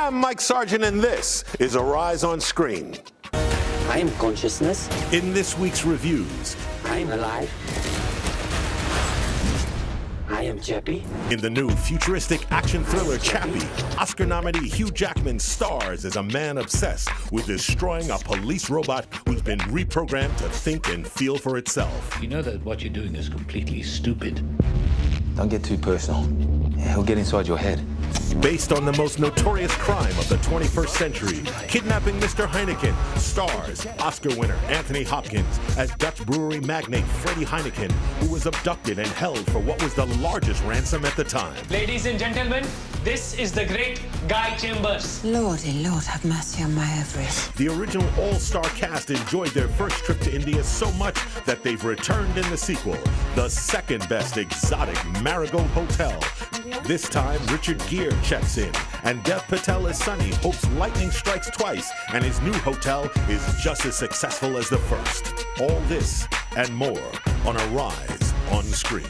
I'm Mike Sargent, and this is Arise on Screen. I am consciousness. In this week's reviews, I am alive. I am Chappie. in the new futuristic action thriller Chappie, Oscar nominee Hugh Jackman stars as a man obsessed with destroying a police robot who's been reprogrammed to think and feel for itself. You know that what you're doing is completely stupid. Don't get too personal. He'll get inside your head. Based on the most notorious crime of the 21st century, Kidnapping Mr Heineken stars Oscar winner Anthony Hopkins as Dutch brewery magnate Freddie Heineken, who was abducted and held for what was the largest ransom at the time. Ladies and gentlemen, this is the great Guy Chambers. Lordy Lord, have mercy on my ovaries. The original all-star cast enjoyed their first trip to India so much that they've returned in the sequel, the second best exotic Marigold Hotel. This time, Richard Gere checks in, and Dev Patel as Sonny hopes lightning strikes twice, and his new hotel is just as successful as the first. All this and more on Arise on Screen.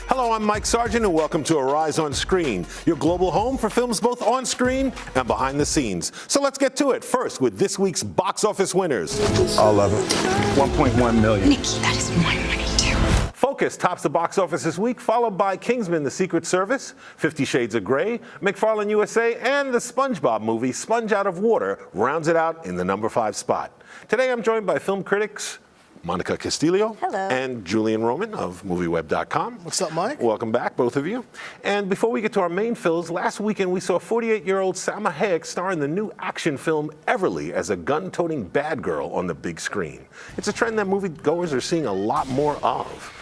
Hello, I'm Mike Sargent, and welcome to Arise on Screen, your global home for films both on screen and behind the scenes. So let's get to it. First, with this week's box office winners. All of it. 1.1 million. Nikki, that is my money too. Focus tops the box office this week, followed by Kingsman: The Secret Service, 50 Shades of Grey, McFarlane USA, and the SpongeBob movie Sponge Out of Water rounds it out in the number 5 spot. Today I'm joined by film critics Monica Castillo. Hello. And Julian Roman of MovieWeb.com. What's up, Mike? Welcome back, both of you. And before we get to our main films, last weekend we saw 48-year-old Salma Hayek star in the new action film Everly as a gun-toting bad girl on the big screen. It's a trend that moviegoers are seeing a lot more of.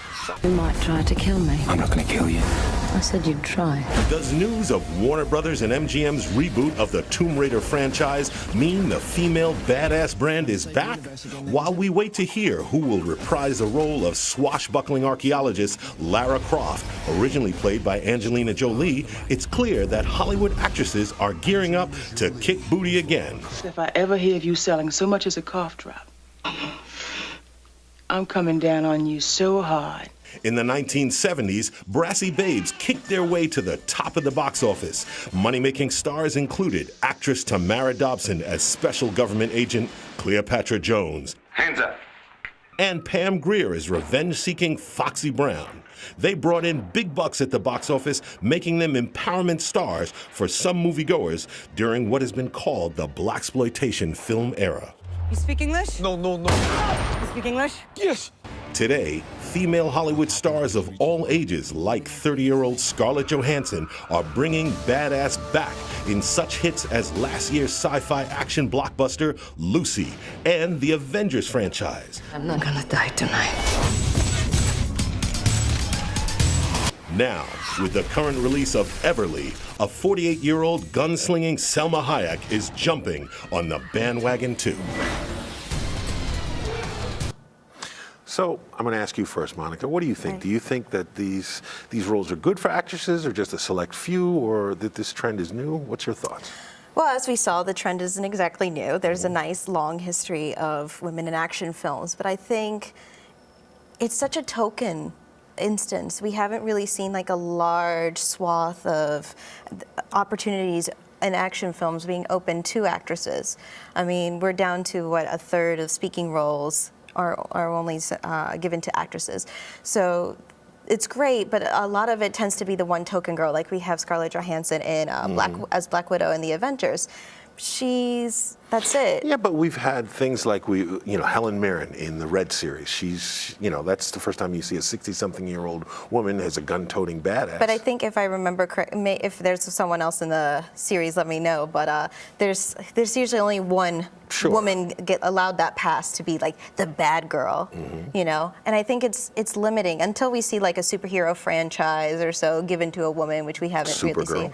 You might try to kill me. I'm not gonna kill you. I said you'd try. Does news of Warner Brothers and MGM's reboot of the Tomb Raider franchise mean the female badass brand is back? While we wait to hear who will reprise the role of swashbuckling archaeologist Lara Croft, originally played by Angelina Jolie, it's clear that Hollywood actresses are gearing up to kick booty again. If I ever hear of you selling so much as a cough drop, I'm coming down on you so hard. In the 1970s, brassy babes kicked their way to the top of the box office. Money-making stars included actress Tamara Dobson as Special Government Agent Cleopatra Jones. Hands up. And Pam Grier as revenge-seeking Foxy Brown. They brought in big bucks at the box office, making them empowerment stars for some moviegoers during what has been called the blaxploitation film era. You speak English? No. You speak English? Yes. Today, female Hollywood stars of all ages, like 30-year-old Scarlett Johansson, are bringing badass back in such hits as last year's sci-fi action blockbuster Lucy and the Avengers franchise. I'm not gonna die tonight. Now, with the current release of Everly, a 48-year-old gunslinging Salma Hayek is jumping on the bandwagon too. So I'm going to ask you first, Monica. What do you think? Do you think that these roles are good for actresses, or just a select few, or that this trend is new? What's your thoughts? Well, as we saw, the trend isn't exactly new. There's a nice long history of women in action films, but I think it's such a token instance. We haven't really seen like a large swath of opportunities in action films being open to actresses. I mean, we're down to what, a third of speaking roles are only given to actresses. So it's great, but a lot of it tends to be the one token girl, like we have Scarlett Johansson in as Black Widow in the Avengers. That's it. Yeah, but we've had things like Helen Mirren in the Red series. She's, that's the first time you see a 60-something-year-old woman as a gun-toting badass. But I think if I remember correct, if there's someone else in the series, let me know. But there's usually only one woman get allowed that pass to be like the bad girl, And I think it's limiting until we see like a superhero franchise or so given to a woman, which we haven't really seen.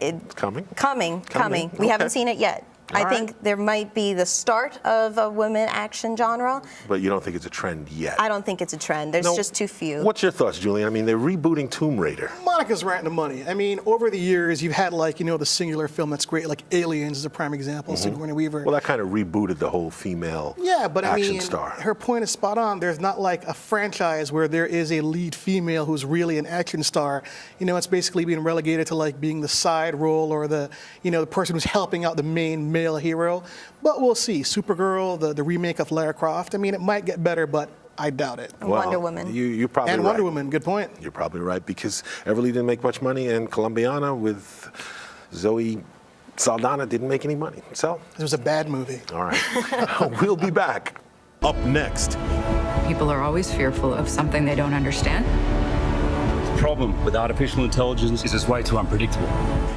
It's coming? Coming. We haven't seen it yet. I think there might be the start of a women action genre. But you don't think it's a trend yet? I don't think it's a trend. There's just too few. What's your thoughts, Julian? I mean, they're rebooting Tomb Raider. Monica's right in the money. I mean, over the years, you've had, like, you know, the singular film that's great, like Aliens is a prime example, Sigourney Weaver. Well, that kind of rebooted the whole female action star. Her point is spot on. There's not like a franchise where there is a lead female who's really an action star. You know, it's basically being relegated to like being the side role or the, you know, the person who's helping out the main male hero. But we'll see. Supergirl, the remake of Lara Croft. I mean, it might get better, but I doubt it. Well, Wonder Woman. You're probably and right. Wonder Woman, good point. You're probably right, because Everly didn't make much money, and Colombiana with Zoe Saldana didn't make any money. So it was a bad movie. All right. We'll be back. Up next. People are always fearful of something they don't understand. The problem with artificial intelligence is it's way too unpredictable.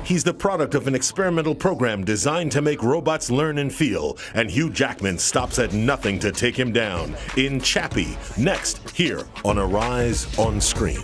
He's the product of an experimental program designed to make robots learn and feel, and Hugh Jackman stops at nothing to take him down in Chappie, next here on Arise on Screen.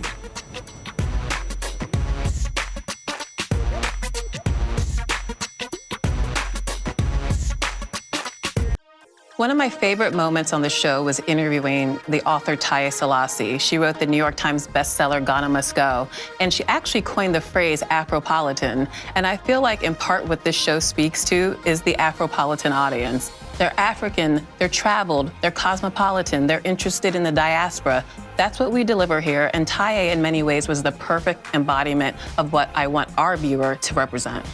One of my favorite moments on the show was interviewing the author Taya Selassie. She wrote the New York Times bestseller Ghana Must Go, and she actually coined the phrase Afropolitan. And I feel like in part what this show speaks to is the Afropolitan audience. They're African, they're traveled, they're cosmopolitan, they're interested in the diaspora. That's what we deliver here, and Taya in many ways was the perfect embodiment of what I want our viewer to represent.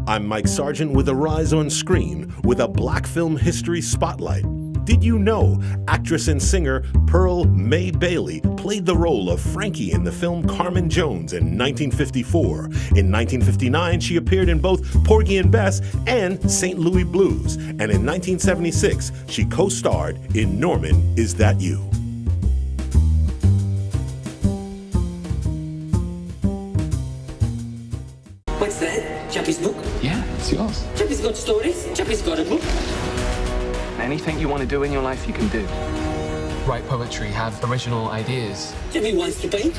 I'm Mike Sargent with Arise on Screen with a Black film history spotlight. Did you know actress and singer Pearl May Bailey played the role of Frankie in the film Carmen Jones in 1954. In 1959, she appeared in both Porgy and Bess and St. Louis Blues. And in 1976, she co-starred in Norman, Is That You? What's that? Chappie's book? Yeah, it's yours. Chappie's got stories. Chappie's got a book. Anything you want to do in your life, you can do. Write poetry, have original ideas. Chappie wants to paint.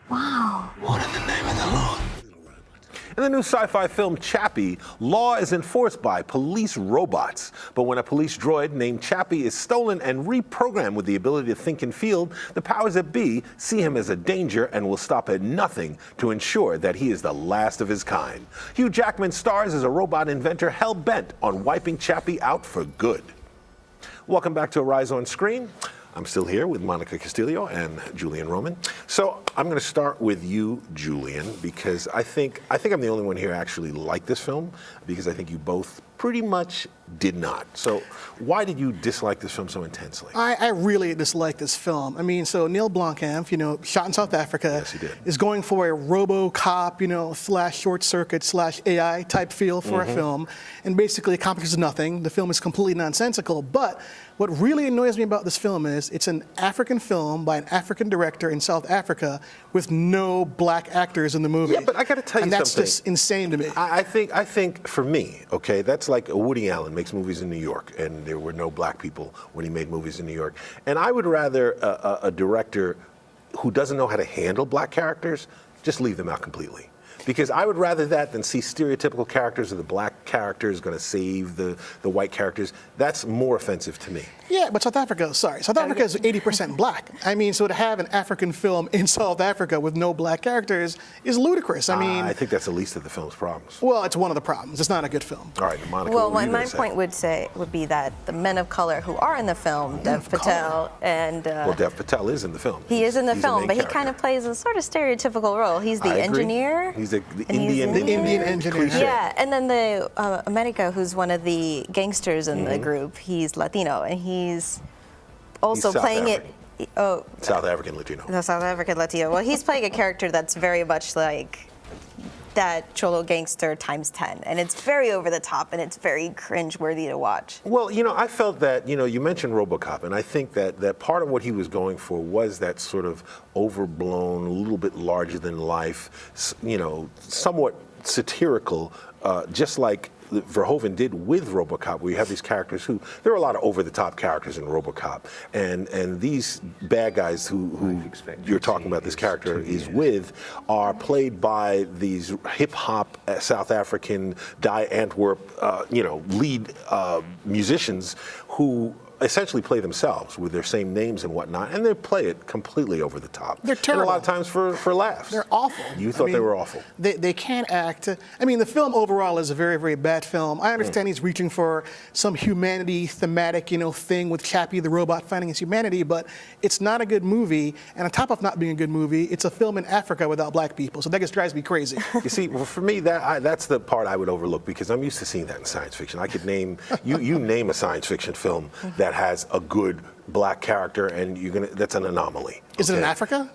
Wow. What in the name of the Lord? In the new sci-fi film Chappie, law is enforced by police robots. But when a police droid named Chappie is stolen and reprogrammed with the ability to think and feel, the powers that be see him as a danger and will stop at nothing to ensure that he is the last of his kind. Hugh Jackman stars as a robot inventor hell-bent on wiping Chappie out for good. Welcome back to Arise on Screen. I'm still here with Monica Castillo and Julian Roman. So I'm going to start with you, Julian, because I think I'm the only one here actually like this film, because I think you both pretty much did not. So why did you dislike this film so intensely? I really dislike this film. I mean, so Neil Blomkamp, you know, shot in South Africa, yes, he did, is going for a Robocop, you know, / short circuit / AI type feel for a film, and basically accomplishes nothing. The film is completely nonsensical. But what really annoys me about this film is it's an African film by an African director in South Africa with no black actors in the movie. Yeah, but I got to tell you something. And that's just insane to me. I think for me, okay, that's like Woody Allen makes movies in New York, and there were no black people when he made movies in New York. And I would rather a director who doesn't know how to handle black characters just leave them out completely. Because I would rather that than see stereotypical characters of the black characters going to save the white characters. That's more offensive to me. Yeah, but South Africa is 80% black. I mean, so to have an African film in South Africa with no black characters is ludicrous. I mean, I think that's the least of the film's problems. Well, it's one of the problems. It's not a good film. All right, Monica. Well, my point would be that the men of color who are in the film, Dev Patel and well, Dev Patel is in the film. He is in the film, but he kind of plays a sort of stereotypical role. He's the engineer. He's the Indian engineer. Yeah, and then the America, who's one of the gangsters in the group, he's Latino, and he's also playing South African Latino. The South African Latino. Well, he's playing a character that's very much like that Cholo gangster times 10, and it's very over the top, and it's very cringe-worthy to watch. Well, you know, I felt that, you know, you mentioned Robocop, and I think that part of what he was going for was that sort of overblown, a little bit larger than life, you know, somewhat satirical, just like Verhoeven did with Robocop, where you have these characters who, there are a lot of over-the-top characters in Robocop, and these bad guys who you're talking about, this character is with, are played by these hip-hop South African Antwerp, lead musicians who essentially play themselves with their same names and whatnot, and they play it completely over the top. They're terrible. And a lot of times for laughs. They're awful. You thought they were awful. They can't act. I mean, the film overall is a very, very bad film. I understand he's reaching for some humanity thematic, thing with Chappie the robot finding his humanity, but it's not a good movie. And on top of not being a good movie, it's a film in Africa without black people. So that just drives me crazy. You see, well, for me, that's the part I would overlook, because I'm used to seeing that in science fiction. I could name you name a science fiction film that has a good black character, and that's an anomaly. Is it in Africa?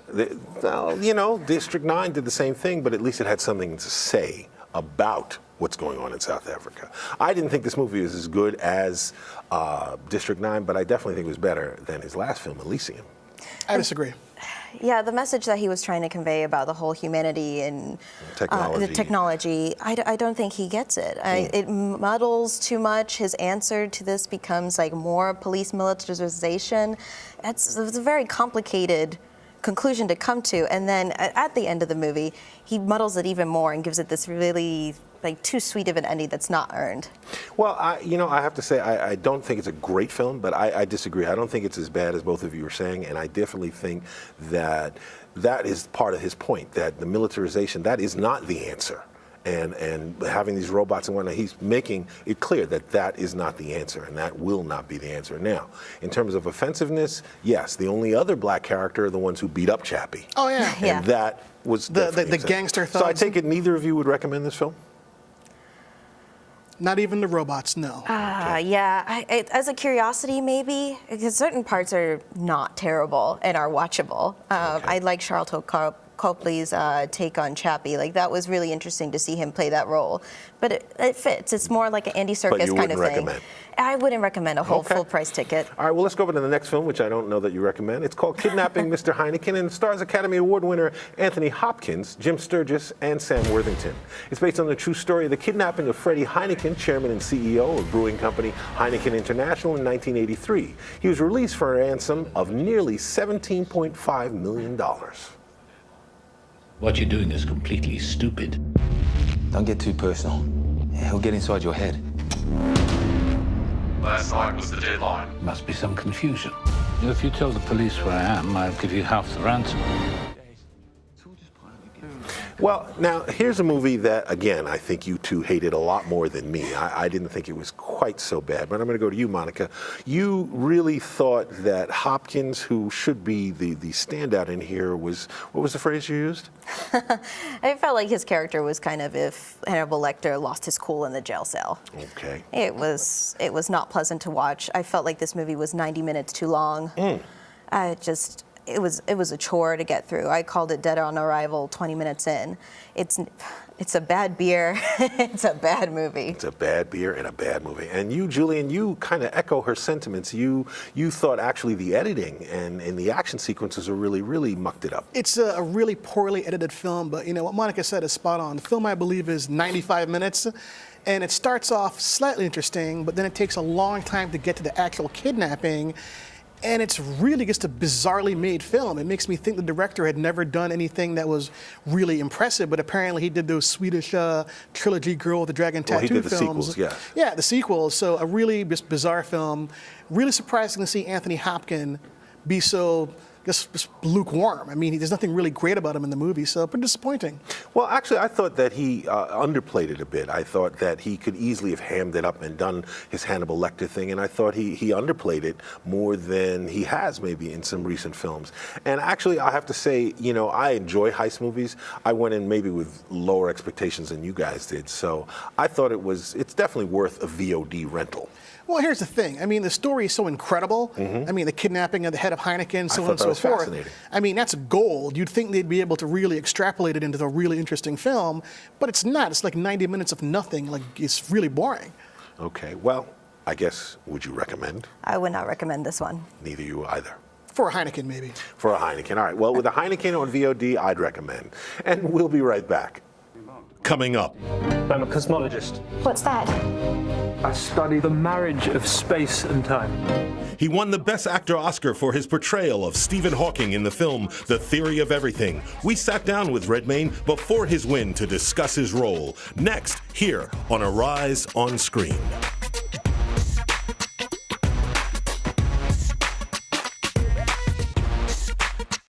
Well, District 9 did the same thing, but at least it had something to say about what's going on in South Africa. I didn't think this movie was as good as District 9, but I definitely think it was better than his last film, Elysium. I disagree. Yeah, the message that he was trying to convey about the whole humanity and the technology, I don't think he gets it. It muddles too much. His answer to this becomes like more police militarization. It's a very complicated conclusion to come to. And then at the end of the movie, he muddles it even more and gives it this really too sweet of an ending that's not earned. Well, I have to say, I don't think it's a great film, but I disagree. I don't think it's as bad as both of you are saying, and I definitely think that is part of his point, that the militarization, that is not the answer. And having these robots and whatnot, he's making it clear that is not the answer, and that will not be the answer. Now, in terms of offensiveness, yes, the only other black character are the ones who beat up Chappie. Oh, yeah. And that was the gangster thugs. So I take it neither of you would recommend this film? Not even the robots, no. Yeah, as a curiosity, maybe, because certain parts are not terrible and are watchable. I like Charlton Copley's take on Chappie. That was really interesting to see him play that role. But it fits. It's more like an Andy Serkis kind of thing. Recommend. I wouldn't recommend a whole full-price ticket. All right, well, let's go over to the next film, which I don't know that you recommend. It's called Kidnapping Mr. Heineken, and stars Academy Award winner Anthony Hopkins, Jim Sturgis, and Sam Worthington. It's based on the true story of the kidnapping of Freddie Heineken, chairman and CEO of brewing company Heineken International, in 1983. He was released for a ransom of nearly $17.5 million. What you're doing is completely stupid. Don't get too personal. He'll get inside your head. Last night was the deadline. Must be some confusion. If you tell the police where I am, I'll give you half the ransom. Well, now, here's a movie that, again, I think you two hated a lot more than me. I didn't think it was quite so bad, but I'm going to go to you, Monica. You really thought that Hopkins, who should be the standout in here, was, what was the phrase you used? I felt like his character was kind of if Hannibal Lecter lost his cool in the jail cell. Okay. It was not pleasant to watch. I felt like this movie was 90 minutes too long. It was a chore to get through. I called it Dead on Arrival 20 minutes in. It's a bad beer. It's a bad movie. It's a bad beer and a bad movie. And you, Julian, you kind of echo her sentiments. You thought actually the editing and the action sequences are really, really mucked it up. It's a really poorly edited film, but what Monica said is spot on. The film, I believe, is 95 minutes. And it starts off slightly interesting, but then it takes a long time to get to the actual kidnapping. And it's really just a bizarrely made film. It makes me think the director had never done anything that was really impressive, but apparently he did those Swedish trilogy Girl with the Dragon Tattoo he did the films. Sequels, yeah. Yeah, the sequels. So a really just bizarre film. Really surprising to see Anthony Hopkins be so just lukewarm. I mean, there's nothing really great about him in the movie, so pretty disappointing. Well, actually, I thought that he underplayed it a bit. I thought that he could easily have hammed it up and done his Hannibal Lecter thing, and I thought he underplayed it more than he has maybe in some recent films. And actually, I have to say, I enjoy heist movies. I went in maybe with lower expectations than you guys did, so I thought it's definitely worth a VOD rental. Well, here's the thing. I mean, the story is so incredible. I mean, the kidnapping of the head of Heineken, so on and so forth. I mean, that's gold. You'd think they'd be able to really extrapolate it into a really interesting film, but it's not. It's like 90 minutes of nothing. It's really boring. Okay. Well, I guess, would you recommend? I would not recommend this one. Neither you either. For a Heineken, maybe. For a Heineken. All right. Well, with a Heineken on VOD, I'd recommend. And we'll be right back. coming up. I'm a cosmologist. What's that? I study the marriage of space and time. He won the Best Actor Oscar for his portrayal of Stephen Hawking in the film The Theory of Everything. We sat down with Redmayne before his win to discuss his role. Next, here on Arise on Screen.